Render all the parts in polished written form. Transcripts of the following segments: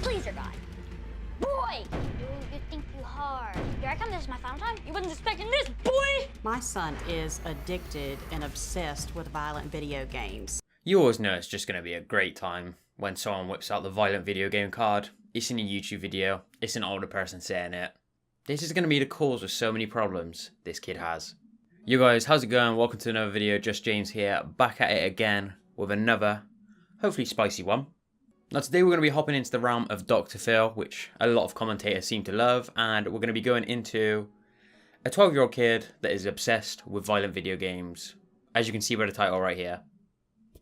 Please, your God. Boy! Ooh, you think you hard. Here I come, this is my final time. You wasn't expecting this, boy! My son is addicted and obsessed with violent video games. You always know it's just going to be a great time when someone whips out the violent video game card. It's in a YouTube video. It's an older person saying it. This is going to be the cause of so many problems this kid has. You guys, how's it going? Welcome to another video. Just James here, back at it again with another, hopefully spicy one. Now today we're going to be hopping into the realm of Dr. Phil, which a lot of commentators seem to love, and we're going to be going into a 12-year-old kid that is obsessed with violent video games, as you can see by the title right here.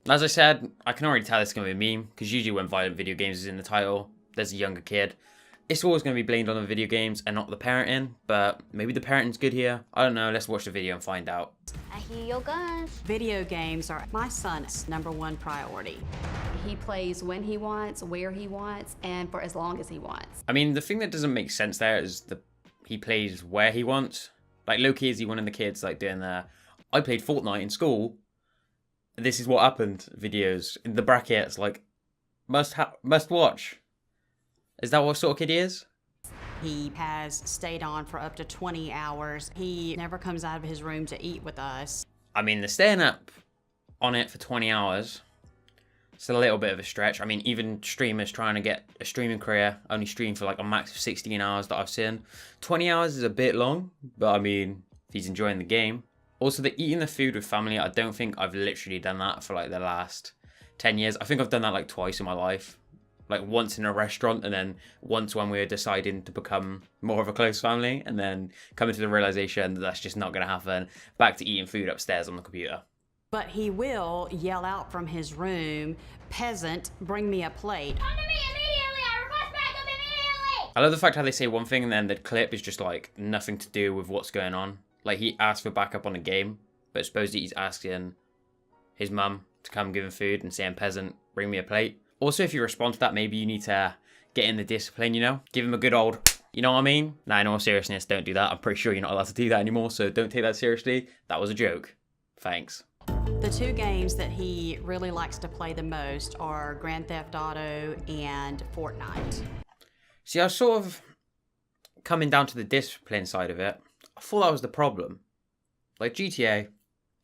As I said, I can already tell it's going to be a meme, because usually when violent video games is in the title, there's a younger kid. It's always going to be blamed on the video games and not the parenting, but maybe the parenting's good here. I don't know, let's watch the video and find out. I hear your guns. Video games are my son's #1 priority. He plays when he wants, where he wants, and for as long as he wants. I mean, the thing that doesn't make sense there is he plays where he wants. Like, low-key, is he one of the kids like doing the, I played Fortnite in school, this is what happened videos in the brackets, like, must watch. Is that what sort of kid he is? He has stayed on for up to 20 hours. He never comes out of his room to eat with us. I mean, the staying up on it for 20 hours, it's a little bit of a stretch. I mean, even streamers trying to get a streaming career only stream for like a max of 16 hours that I've seen. 20 hours is a bit long, but I mean, if he's enjoying the game. Also, the eating the food with family, I don't think I've literally done that for like the last 10 years. I think I've done that like twice in my life. Like once in a restaurant, and then once when we were deciding to become more of a close family, and then coming to the realization that that's just not going to happen. Back to eating food upstairs on the computer. But he will yell out from his room, "Peasant, bring me a plate." Come to me immediately! I request backup immediately! I love the fact how they say one thing and then the clip is just like nothing to do with what's going on. Like he asked for backup on a game, but supposedly he's asking his mum to come give him food and saying, "Peasant, bring me a plate." Also, if you respond to that, maybe you need to get in the discipline, you know? Give him a good old, you know what I mean? Nah, in all seriousness, don't do that. I'm pretty sure you're not allowed to do that anymore, so don't take that seriously. That was a joke. Thanks. The two games that he really likes to play the most are Grand Theft Auto and Fortnite. See, I was sort of coming down to the discipline side of it. I thought that was the problem. Like GTA,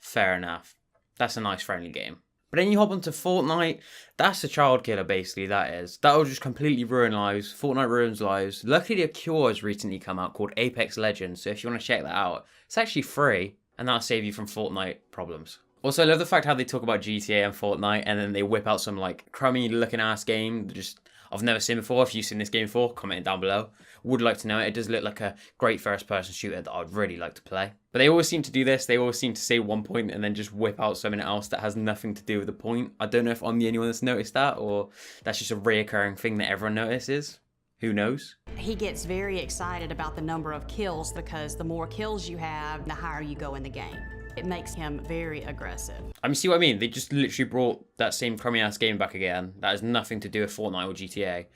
fair enough. That's a nice friendly game. But then you hop onto Fortnite, that's a child killer basically, that is. That'll just completely ruin lives. Fortnite ruins lives. Luckily a cure has recently come out called Apex Legends, so if you want to check that out, it's actually free, and that'll save you from Fortnite problems. Also, I love the fact how they talk about GTA and Fortnite, and then they whip out some like crummy looking ass game that just I've never seen before. If you've seen this game before, comment it down below. Would like to know it. It does look like a great first person shooter that I'd really like to play. But they always seem to do this. They always seem to say one point and then just whip out something else that has nothing to do with the point. I don't know if I'm the only one that's noticed that, or that's just a reoccurring thing that everyone notices. Who knows? He gets very excited about the number of kills because the more kills you have, the higher you go in the game. It makes him very aggressive. I mean, see what I mean? They just literally brought that same crummy ass game back again. That has nothing to do with Fortnite or GTA.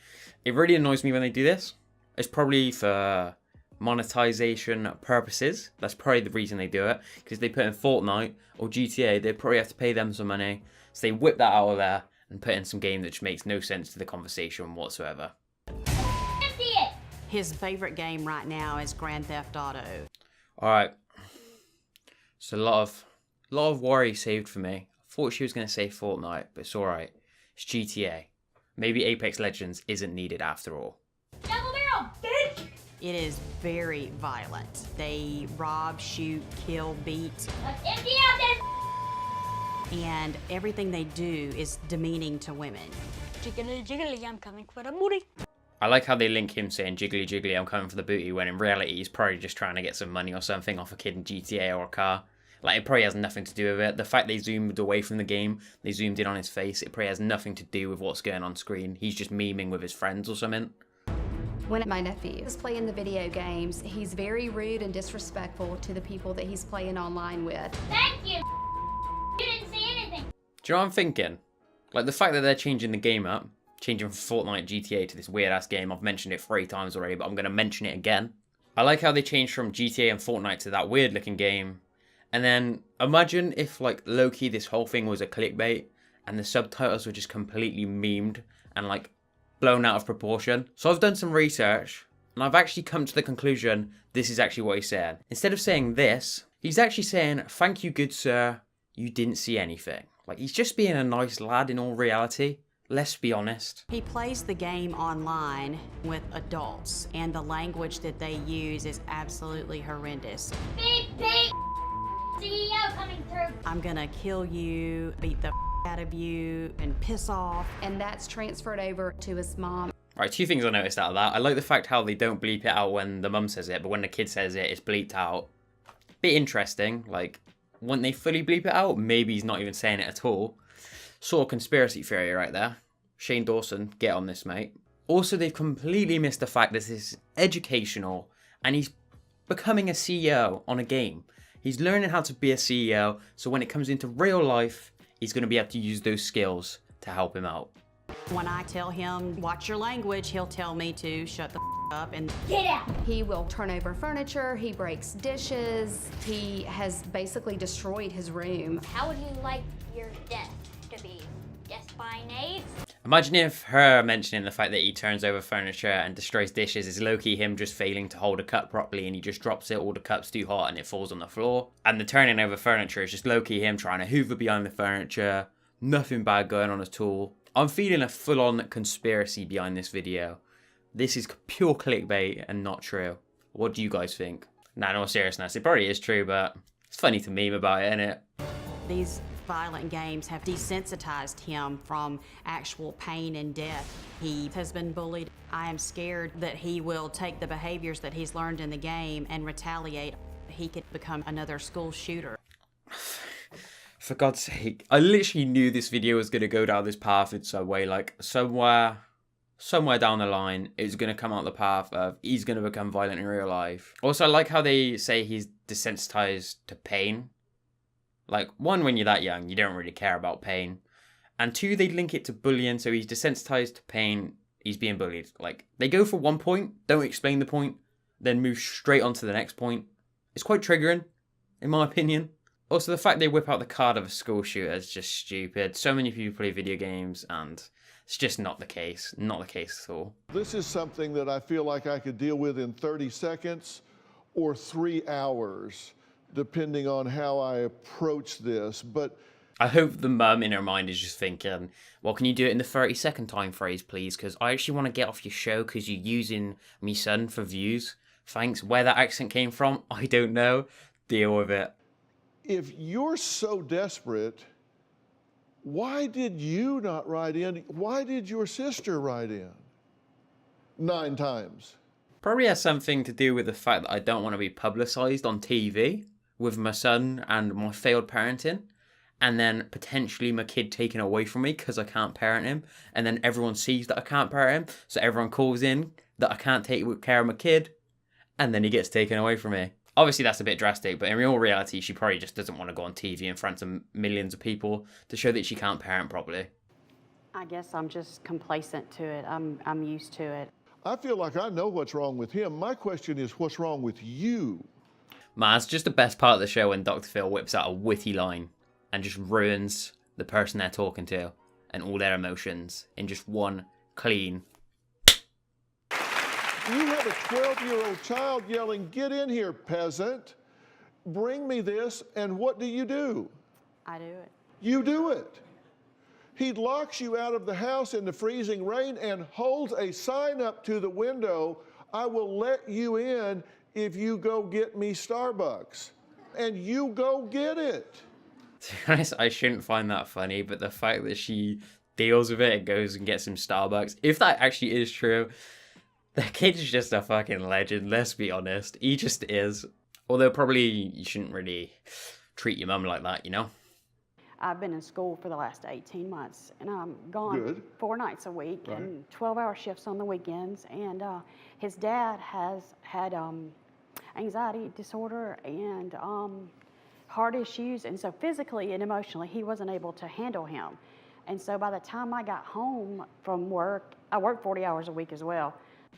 It really annoys me when they do this. It's probably for monetization purposes. That's probably the reason they do it. Because they put in Fortnite or GTA, they probably have to pay them some money. So they whip that out of there and put in some game that just makes no sense to the conversation whatsoever. Empty it! His favorite game right now is Grand Theft Auto. Alright. So a lot of worry saved for me. I thought she was going to say Fortnite, but it's alright. It's GTA. Maybe Apex Legends isn't needed after all. Double barrel! Bitch! It is very violent. They rob, shoot, kill, beat, Let's empty out this! and everything they do is demeaning to women. Jiggly jiggly, I'm coming for the booty. I like how they link him saying jiggly jiggly I'm coming for the booty, when in reality he's probably just trying to get some money or something off a kid in GTA or a car. Like, it probably has nothing to do with it. The fact they zoomed away from the game, they zoomed in on his face, it probably has nothing to do with what's going on screen. He's just memeing with his friends or something. When my nephew is playing the video games, he's very rude and disrespectful to the people that he's playing online with. Thank you! You didn't see anything! Do you know what I'm thinking? Like, the fact that they're changing the game up, changing from Fortnite GTA to this weird ass game, I've mentioned it 3 times already, but I'm going to mention it again. I like how they changed from GTA and Fortnite to that weird looking game. And then imagine if, like, low-key this whole thing was a clickbait and the subtitles were just completely memed and, like, blown out of proportion. So I've done some research and I've actually come to the conclusion this is actually what he's saying. Instead of saying this, he's actually saying, "Thank you, good sir, you didn't see anything." Like, he's just being a nice lad in all reality. Let's be honest. He plays the game online with adults, and the language that they use is absolutely horrendous. Beep, beep. CEO coming through. I'm gonna kill you, beat the out of you, and piss off. And that's transferred over to his mom. Right, two things I noticed out of that. I like the fact how they don't bleep it out when the mum says it, but when the kid says it, it's bleeped out. Bit interesting. Like, when they fully bleep it out, maybe he's not even saying it at all. Sort of conspiracy theory right there. Shane Dawson, get on this, mate. Also, they've completely missed the fact that this is educational and he's becoming a CEO on a game. He's learning how to be a CEO, so when it comes into real life, he's going to be able to use those skills to help him out. When I tell him, watch your language, he'll tell me to shut the up and Get out. He will turn over furniture, he breaks dishes, he has basically destroyed his room. How would you like your death to be? Death by nave? Imagine if her mentioning the fact that he turns over furniture and destroys dishes is low-key him just failing to hold a cup properly and he just drops it, all the cup's too hot and it falls on the floor. And the turning over furniture is just low-key him trying to hoover behind the furniture, nothing bad going on at all. I'm feeling a full-on conspiracy behind this video. This is pure clickbait and not true. What do you guys think? Nah, no seriousness, it probably is true, but it's funny to meme about it, innit? these violent games have desensitized him from actual pain and death. He has been bullied. I am scared that he will take the behaviors that he's learned in the game and retaliate. He could become another school shooter. For God's sake, I literally knew this video was going to go down this path in some way, like somewhere down the line, it's going to come out the path of he's going to become violent in real life. Also, I like how they say he's desensitized to pain. Like, one, when you're that young, you don't really care about pain. And two, they link it to bullying, so he's desensitized to pain, he's being bullied. Like, they go for one point, don't explain the point, then move straight on to the next point. It's quite triggering, in my opinion. Also, the fact they whip out the card of a school shooter is just stupid. So many people play video games, and it's just not the case. Not the case at all. This is something that I feel like I could deal with in 30 seconds or 3 hours, depending on how I approach this. But I hope the mum in her mind is just thinking, well, can you do it in the 30-second time phrase, please? Because I actually want to get off your show because you're using me son for views. Thanks. Where that accent came from, I don't know. Deal with it. if you're so desperate, why did you not write in? Why did your sister write in 9 times? Probably has something to do with the fact that I don't want to be publicised on TV with my son and my failed parenting, and then potentially my kid taken away from me because I can't parent him, and then everyone sees that I can't parent him, so everyone calls in that I can't take care of my kid, and then he gets taken away from me. Obviously that's a bit drastic, but in real reality she probably just doesn't want to go on TV in front of millions of people to show that she can't parent properly. I guess I'm just complacent to it. I'm used to it. I feel like I know what's wrong with him. My question is, what's wrong with you? Man, it's just the best part of the show when Dr. Phil whips out a witty line and just ruins the person they're talking to and all their emotions in just one clean. You have a 12-year-old child yelling, "Get in here, peasant. Bring me this," and what do? I do it. You do it. He locks you out of the house in the freezing rain and holds a sign up to the window, "I will let you in if you go get me Starbucks." And you go get it. To be honest, I shouldn't find that funny, but the fact that she deals with it and goes and gets some Starbucks, if that actually is true, the kid's just a fucking legend, let's be honest. He just is. Although probably you shouldn't really treat your mum like that, you know? I've been in school for the last 18 months, and I'm gone Good. 4 nights a week Right. and 12-hour shifts on the weekends. And his dad has had anxiety disorder and heart issues, and so physically and emotionally he wasn't able to handle him. And so by the time I got home from work, I work 40 hours a week as well.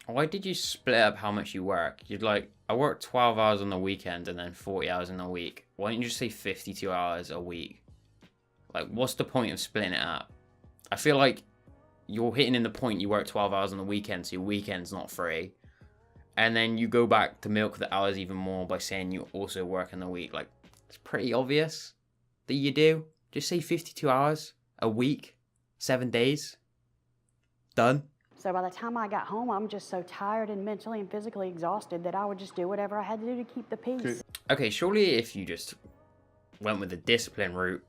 Why did you split up how much you work? You'd like, I work 12 hours on the weekend and then 40 hours in a week. Why don't you just say 52 hours a week? Like, what's the point of splitting it up? I feel like you're hitting in the point you work 12 hours on the weekend, so your weekend's not free. And then you go back to milk the hours even more by saying you also work in the week. Like, it's pretty obvious that you do. Just say 52 hours a week, 7 days. Done. So by the time I got home, I'm just so tired and mentally and physically exhausted that I would just do whatever I had to do to keep the peace. Okay, surely if you just went with the discipline route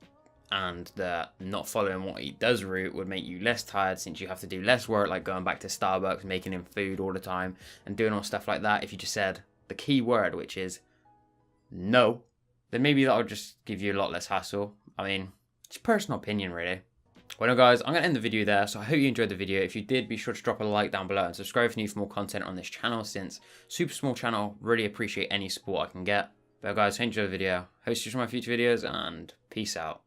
and the not following what he does route would make you less tired, since you have to do less work, like going back to Starbucks, making him food all the time and doing all stuff like that. If you just said the key word, which is no, then maybe that'll just give you a lot less hassle. I mean, it's personal opinion, really. Well, no, guys, I'm going to end the video there, so I hope you enjoyed the video. If you did, be sure to drop a like down below and subscribe if you need for more content on this channel, since super small channel, really appreciate any support I can get. But guys, hope you enjoyed the video, hope to see you in my future videos, and peace out.